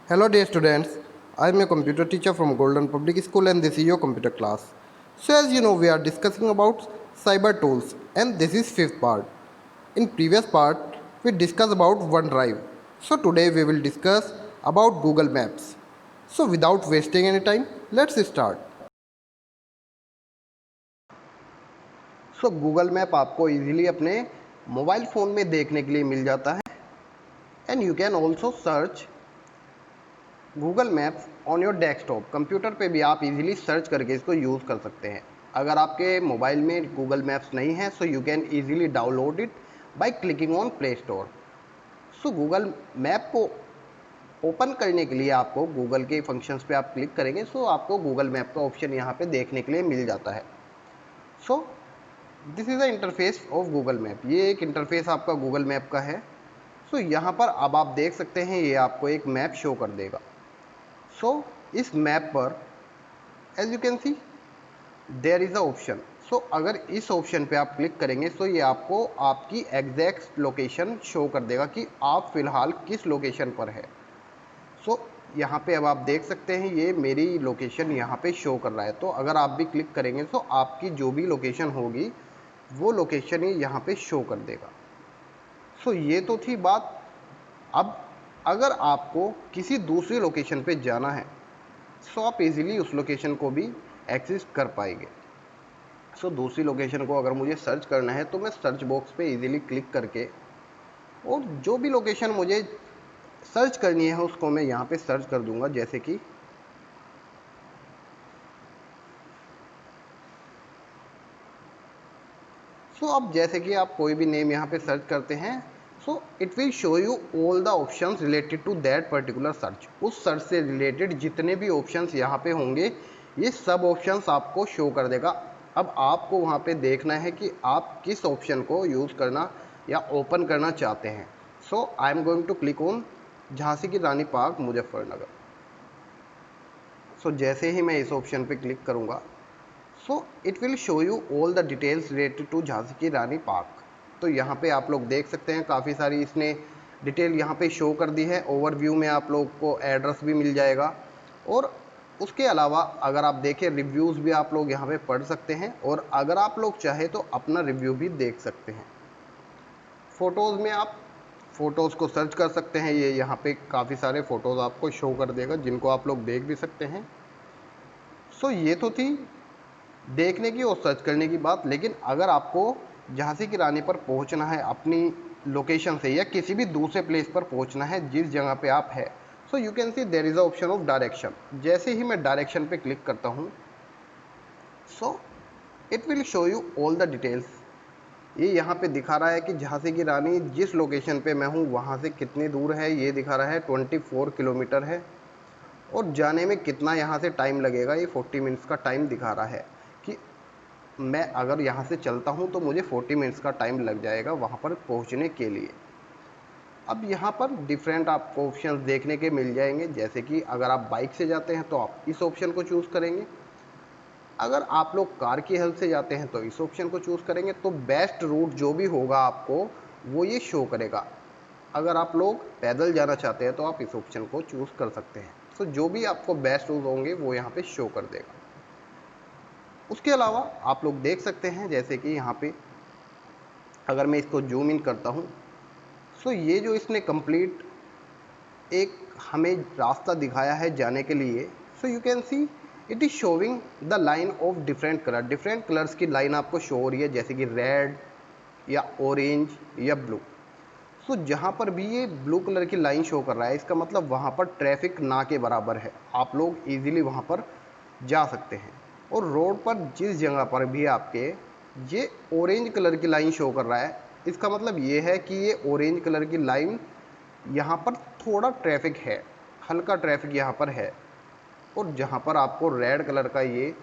Hello dear students, I am a computer teacher from Golden Public School and this is your computer class. So as you know we are discussing about cyber tools and this is fifth part. In previous part we discussed about OneDrive. So today we will discuss about Google Maps. So without wasting any time, let's start. So Google Map आपको easily अपने mobile phone में देखने के लिए मिल जाता है and you can also search Google maps on your desktop. Computer पे भी आप इजीली सर्च करके इसको यूज़ कर सकते हैं। अगर आपके मोबाइल में गूगल मैप्स नहीं है so you can easily download it by clicking on play store. So Google map को ओपन करने के लिए आपको गूगल के फंक्शंस पे आप क्लिक करेंगे सो आपको गूगल मैप का ऑप्शन यहाँ पे देखने के लिए मिल जाता है। So this is the interface of Google map. ये एक इंटरफेस आपका गूगल मैप का है। सो यहाँ पर अब आप देख सकते हैं ये आपको एक मैप शो कर देगा। सो इस मैप पर as you can see there is a option. So अगर इस ऑप्शन पे आप क्लिक करेंगे तो ये आपको आपकी एग्जैक्ट लोकेशन शो कर देगा कि आप फ़िलहाल किस लोकेशन पर है। सो यहाँ पे अब आप देख सकते हैं ये मेरी लोकेशन यहाँ पे शो कर रहा है। तो अगर आप भी क्लिक करेंगे तो आपकी जो भी लोकेशन होगी वो लोकेशन ही यहाँ पे शो कर देगा। सो ये तो थी बात। अब अगर आपको किसी दूसरी लोकेशन पे जाना है सो आप इजीली उस लोकेशन को भी एक्सेस कर पाएंगे। सो दूसरी लोकेशन को अगर मुझे सर्च करना है तो मैं सर्च बॉक्स पे इजीली क्लिक करके और जो भी लोकेशन मुझे सर्च करनी है उसको मैं यहाँ पे सर्च कर दूंगा। जैसे कि अब जैसे कि आप कोई भी नेम यहाँ पे सर्च करते हैं so it will show you all the options related to that particular search. उस सर्च से रिलेटेड जितने भी ऑप्शंस यहाँ पे होंगे ये सब ऑप्शंस आपको शो कर देगा। अब आपको वहाँ पे देखना है कि आप किस ऑप्शन को यूज़ करना या ओपन करना चाहते हैं। So I am going to click on Jhansi की रानी पार्क मुजफ्फरनगर। सो जैसे ही मैं इस ऑप्शन पे क्लिक करूँगा so it will show you all the details related to Jhansi की रानी पार्क। तो यहाँ पे आप लोग देख सकते हैं काफ़ी सारी इसने डिटेल यहाँ पे शो कर दी है। ओवरव्यू में आप लोग को एड्रेस भी मिल जाएगा और उसके अलावा अगर आप देखें रिव्यूज़ भी आप लोग यहाँ पे पढ़ सकते हैं और अगर आप लोग चाहे तो अपना रिव्यू भी देख सकते हैं। फ़ोटोज़ में आप फ़ोटोज़ को सर्च कर सकते हैं। ये यहाँ पे काफ़ी सारे फ़ोटोज़ आपको शो कर देगा जिनको आप लोग देख भी सकते हैं। सो ये तो थी देखने की और सर्च करने की बात। लेकिन अगर आपको झांसी की रानी पर पहुंचना है अपनी लोकेशन से या किसी भी दूसरे प्लेस पर पहुंचना है जिस जगह पे आप है so you can see there is a option of direction. जैसे ही मैं डायरेक्शन पे क्लिक करता हूं so it will show you all the details. ये यहाँ पे दिखा रहा है कि झांसी की रानी जिस लोकेशन पे मैं हूँ वहाँ से कितनी दूर है। ये दिखा रहा है 24 किलोमीटर है और जाने में कितना यहाँ से टाइम लगेगा। ये 40 मिनट्स का टाइम दिखा रहा है कि मैं अगर यहाँ से चलता हूँ तो मुझे 40 मिनट्स का टाइम लग जाएगा वहाँ पर पहुँचने के लिए। अब यहाँ पर डिफरेंट आपको ऑप्शंस देखने के मिल जाएंगे। जैसे कि अगर आप बाइक से जाते हैं तो आप इस ऑप्शन को चूज़ करेंगे। अगर आप लोग कार की हेल्प से जाते हैं तो इस ऑप्शन को चूज़ करेंगे। तो बेस्ट रूट जो भी होगा आपको वो ये शो करेगा। अगर आप लोग पैदल जाना चाहते हैं तो आप इस ऑप्शन को चूज़ कर सकते हैं। तो जो भी आपको बेस्ट रूट होंगे वो यहाँ पे शो कर देगा। उसके अलावा आप लोग देख सकते हैं जैसे कि यहाँ पे अगर मैं इसको जूम इन करता हूँ सो ये जो इसने कंप्लीट एक हमें रास्ता दिखाया है जाने के लिए। सो you can see it is showing the line of different colour. Different colours की लाइन आपको शो हो रही है जैसे कि रेड या ऑरेंज या ब्लू। सो जहाँ पर भी ये ब्लू कलर की लाइन शो कर रहा है इसका मतलब वहाँ पर ट्रैफिक ना के बराबर है। आप लोग इजीली वहाँ पर जा सकते हैं। और रोड पर जिस जगह पर भी आपके ये ऑरेंज कलर की लाइन शो कर रहा है इसका मतलब ये है कि ये ऑरेंज कलर की लाइन यहाँ पर थोड़ा ट्रैफिक है, हल्का ट्रैफिक यहाँ पर है। और जहाँ पर आपको रेड कलर का ये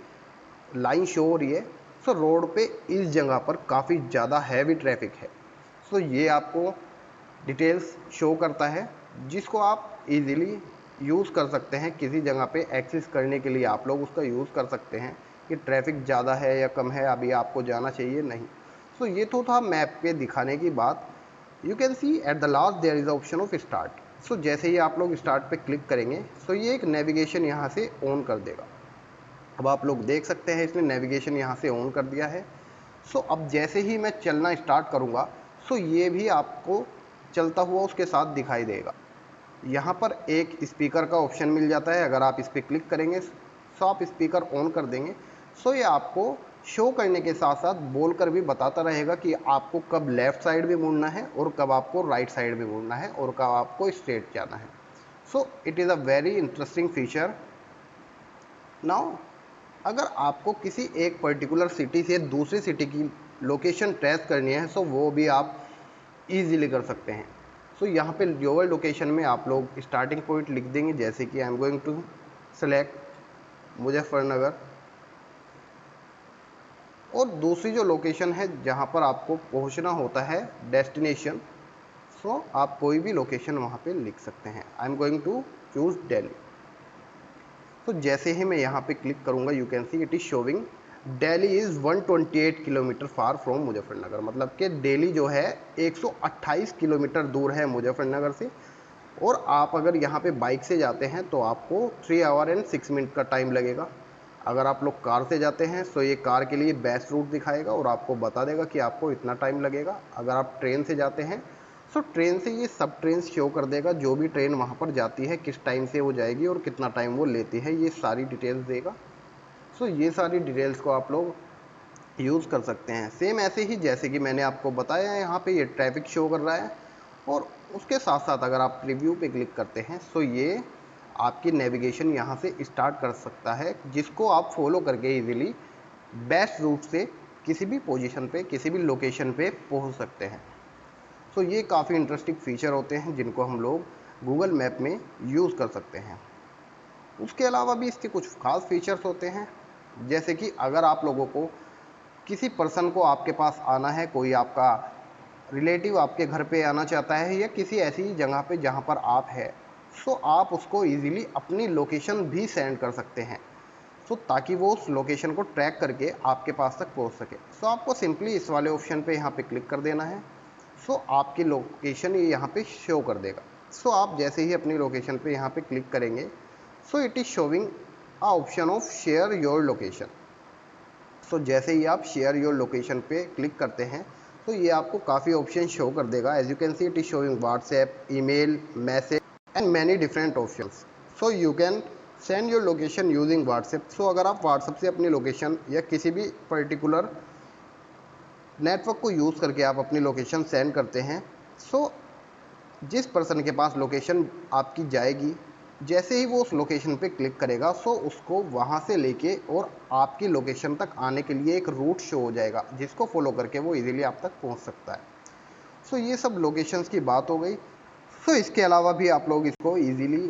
लाइन शो हो रही है सो रोड पे इस जगह पर काफ़ी ज़्यादा हैवी ट्रैफिक है। सो ये आपको डिटेल्स शो करता है जिसको आप इजीली यूज़ कर सकते हैं। किसी जगह पे एक्सेस करने के लिए आप लोग उसका यूज़ कर सकते हैं कि ट्रैफिक ज़्यादा है या कम है, अभी आपको जाना चाहिए नहीं। सो ये तो था मैप पे दिखाने की बात। You can see at the last there is option of start. So जैसे ही आप लोग स्टार्ट पे क्लिक करेंगे सो ये एक नेविगेशन यहाँ से ऑन कर देगा। अब आप लोग देख सकते हैं इसने नेविगेशन यहाँ से ऑन कर दिया है। सो अब जैसे ही मैं चलना स्टार्ट करूँगा सो ये भी आपको चलता हुआ उसके साथ दिखाई देगा। यहाँ पर एक स्पीकर का ऑप्शन मिल जाता है, अगर आप इस पर क्लिक करेंगे सो आप स्पीकर ऑन कर देंगे सो ये आपको शो करने के साथ साथ बोलकर भी बताता रहेगा कि आपको कब लेफ़्ट साइड में मुड़ना है और कब आपको राइट साइड में मुड़ना है और कब आपको स्ट्रेट जाना है। सो it is a very interesting feature. Now अगर आपको किसी एक पर्टिकुलर सिटी से दूसरी सिटी की लोकेशन ट्रेस करनी है सो वो भी आप इजीली कर सकते हैं। सो यहाँ पे योर लोकेशन में आप लोग स्टार्टिंग पॉइंट लिख देंगे, जैसे कि I am going to select Muzaffarnagar, और दूसरी जो लोकेशन है जहाँ पर आपको पहुँचना होता है डेस्टिनेशन, सो आप कोई भी लोकेशन वहाँ पे लिख सकते हैं। I am going to choose Delhi. तो जैसे ही मैं यहाँ पे क्लिक करूँगा you can see it is showing Delhi is 128 kilometre far from Muzaffarnagar, मतलब कि दिल्ली जो है 128 किलोमीटर दूर है मुजफ्फरनगर से। और आप अगर यहाँ पे बाइक से जाते हैं तो आपको 3 आवर एंड 6 मिनट का टाइम लगेगा। अगर आप लोग कार से जाते हैं तो ये कार के लिए बेस्ट रूट दिखाएगा और आपको बता देगा कि आपको इतना टाइम लगेगा। अगर आप ट्रेन से जाते हैं सो ट्रेन से ये सब ट्रेन शो कर देगा, जो भी ट्रेन वहाँ पर जाती है किस टाइम से वो जाएगी और कितना टाइम वो लेती है, ये सारी डिटेल्स देगा। सो ये सारी डिटेल्स को आप लोग यूज़ कर सकते हैं। सेम ऐसे ही जैसे कि मैंने आपको बताया है, यहाँ पे ये ट्रैफिक शो कर रहा है और उसके साथ साथ अगर आप प्रीव्यू पे क्लिक करते हैं सो ये आपकी नेविगेशन यहाँ से स्टार्ट कर सकता है, जिसको आप फॉलो करके इजीली बेस्ट रूट से किसी भी पोजीशन पे किसी भी लोकेशन पे पहुँच सकते हैं। सो ये काफ़ी इंटरेस्टिंग फीचर होते हैं जिनको हम लोग गूगल मैप में यूज़ कर सकते हैं। उसके अलावा भी इसके कुछ खास फीचर्स होते हैं, जैसे कि अगर आप लोगों को किसी पर्सन को आपके पास आना है, कोई आपका रिलेटिव आपके घर पे आना चाहता है या किसी ऐसी जगह पे जहाँ पर आप है, सो आप उसको इजीली अपनी लोकेशन भी सेंड कर सकते हैं, सो ताकि वो उस लोकेशन को ट्रैक करके आपके पास तक पहुँच सके। सो आपको सिंपली इस वाले ऑप्शन पे यहाँ पे क्लिक कर देना है। सो आपकी लोकेशन ये यहाँ पे शो कर देगा। सो आप जैसे ही अपनी लोकेशन पे यहाँ पे क्लिक करेंगे so it is showing a option of share your location. So जैसे ही आप शेयर योर लोकेशन पे क्लिक करते हैं तो ये आपको काफ़ी ऑप्शन शो कर देगा। As you can see it is showing WhatsApp, email, message and many different options. So you can send your location using WhatsApp. So अगर आप व्हाट्सएप से अपनी लोकेशन या किसी भी पर्टिकुलर नेटवर्क को यूज़ करके आप अपनी लोकेशन सेंड करते हैं, सो जिस पर्सन के पास लोकेशन आपकी जाएगी, जैसे ही वो उस लोकेशन पे क्लिक करेगा सो उसको वहाँ से लेके और आपकी लोकेशन तक आने के लिए एक रूट शो हो जाएगा, जिसको फॉलो करके वो इजीली आप तक पहुँच सकता है। सो ये सब लोकेशंस की बात हो गई। सो इसके अलावा भी आप लोग इसको इजीली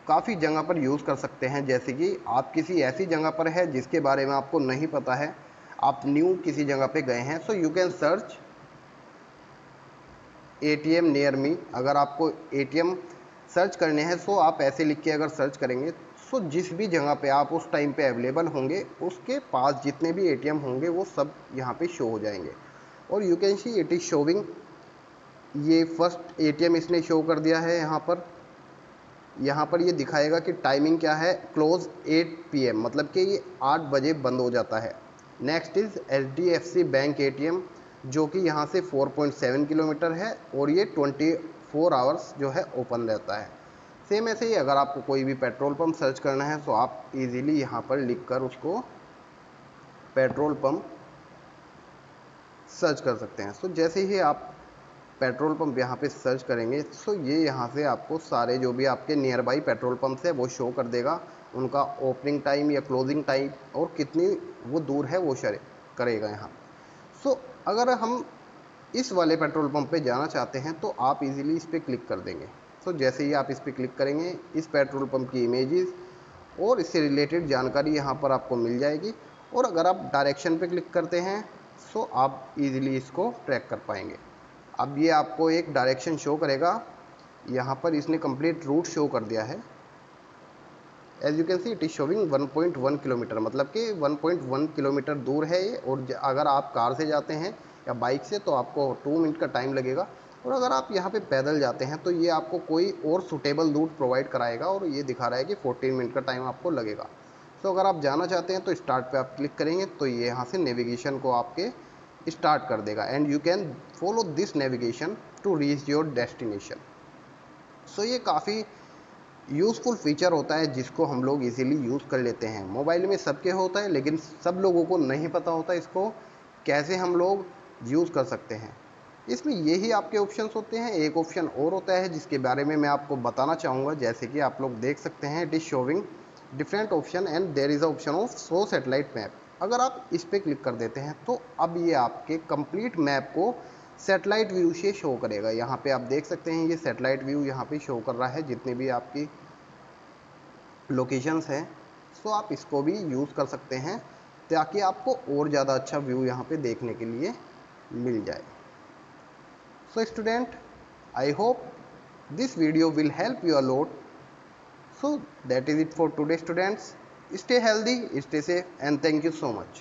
काफ़ी जगह पर यूज़ कर सकते हैं, जैसे कि आप किसी ऐसी जगह पर है जिसके बारे में आपको नहीं पता है, आप न्यू किसी जगह पे गए हैं, सो you can search ATM near me. अगर आपको ATM सर्च करने हैं सो आप ऐसे लिख के अगर सर्च करेंगे सो जिस भी जगह पे आप उस टाइम पे अवेलेबल होंगे उसके पास जितने भी ATM होंगे वो सब यहाँ पे शो हो जाएंगे। और you can see it is showing, ये फर्स्ट ATM इसने शो कर दिया है। यहाँ पर ये दिखाएगा कि टाइमिंग क्या है, क्लोज 8 PM, मतलब कि ये 8 बजे बंद हो जाता है। Next is HDFC bank ATM, जो कि यहाँ से 4.7 किलोमीटर है और ये 24 आवर्स जो है ओपन रहता है। सेम ऐसे ही अगर आपको कोई भी पेट्रोल पंप सर्च करना है तो आप इजीली यहाँ पर लिखकर उसको पेट्रोल पंप सर्च कर सकते हैं। सो जैसे ही आप पेट्रोल पंप यहाँ पे सर्च करेंगे सो ये यहाँ से आपको सारे जो भी आपके नियर बाई पेट्रोल पंप्स है वो शो कर देगा, उनका ओपनिंग टाइम या क्लोजिंग टाइम और कितनी वो दूर है वो शो करेगा यहाँ। सो अगर हम इस वाले पेट्रोल पंप पे जाना चाहते हैं तो आप इजीली इस पर क्लिक कर देंगे। सो जैसे ही आप इस पर क्लिक करेंगे इस पेट्रोल पंप की इमेजेस और इससे रिलेटेड जानकारी यहाँ पर आपको मिल जाएगी। और अगर आप डायरेक्शन पे क्लिक करते हैं सो आप इजीली इसको ट्रैक कर पाएंगे। अब ये आपको एक डायरेक्शन शो करेगा, यहाँ पर इसने कंप्लीट रूट शो कर दिया है। As you can see it is showing 1.1 kilometre, मतलब कि 1.1 किलोमीटर दूर है ये। और अगर आप कार से जाते हैं या बाइक से तो आपको 2 मिनट का टाइम लगेगा। और अगर आप यहाँ पे पैदल जाते हैं तो ये आपको कोई और सूटेबल रूट प्रोवाइड कराएगा और ये दिखा रहा है कि 14 मिनट का टाइम आपको लगेगा। सो अगर आप जाना चाहते हैं तो स्टार्ट पे आप क्लिक करेंगे तो ये यहाँ से नेविगेशन को आपके स्टार्ट कर देगा and you can follow this navigation to reach your destination. So ये काफ़ी यूज़फुल फीचर होता है जिसको हम लोग इजीली यूज़ कर लेते हैं। मोबाइल में सबके होता है लेकिन सब लोगों को नहीं पता होता इसको कैसे हम लोग यूज़ कर सकते हैं। इसमें यही आपके ऑप्शंस होते हैं। एक ऑप्शन और होता है जिसके बारे में मैं आपको बताना चाहूँगा, जैसे कि आप लोग देख सकते हैं it is showing different option and there is a option of show satellite map. अगर आप इस पर क्लिक कर देते हैं तो अब ये आपके कंप्लीट मैप को सैटेलाइट व्यू से शो करेगा। यहाँ पे आप देख सकते हैं ये सैटेलाइट व्यू यहाँ पे शो कर रहा है जितने भी आपकी लोकेशंस हैं। सो आप इसको भी यूज़ कर सकते हैं ताकि आपको और ज़्यादा अच्छा व्यू यहाँ पे देखने के लिए मिल जाए। So student, I hope this video will help you a lot. So that is it for today students. Stay healthy, stay safe and thank you so much.